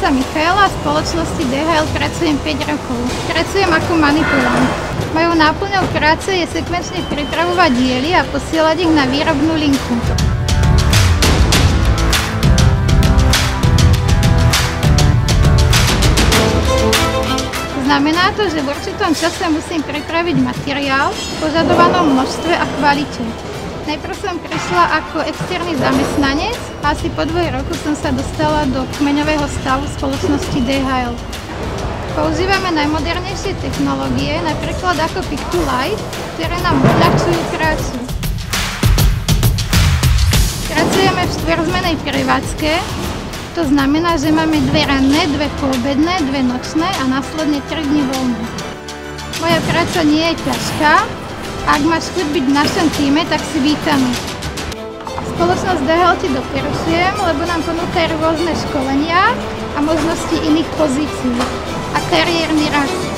sa Michaela, v spoločnosti DHL pracujem 5 rokov. Pracujem ako manipulant. Mojou náplňou práce je sekvenčne pripravovať diely a posielať ich na výrobnú linku. Znamená to, že v určitom čase musím pripraviť materiál v požadovanom množstve a kvalite. Najprv som prišla ako externý zamestnanec a asi po 2 rokoch som sa dostala do kmeňového stavu spoločnosti DHL. Používame najmodernejšie technológie, napríklad ako Pick2Light, ktoré nám uľahčujú prácu. Pracujeme v štvorzmenej prevádzke, to znamená, že máme 2 ranné, 2 poobedné, 2 nočné a následne 3 dni voľné. Moja práca nie je ťažká. Ak máš chuť byť v našom týme, tak si vítaný. Spoločnosť DHL ti doporučujem, lebo nám ponúkajú rôzne školenia a možnosti iných pozícií a kariérny rast.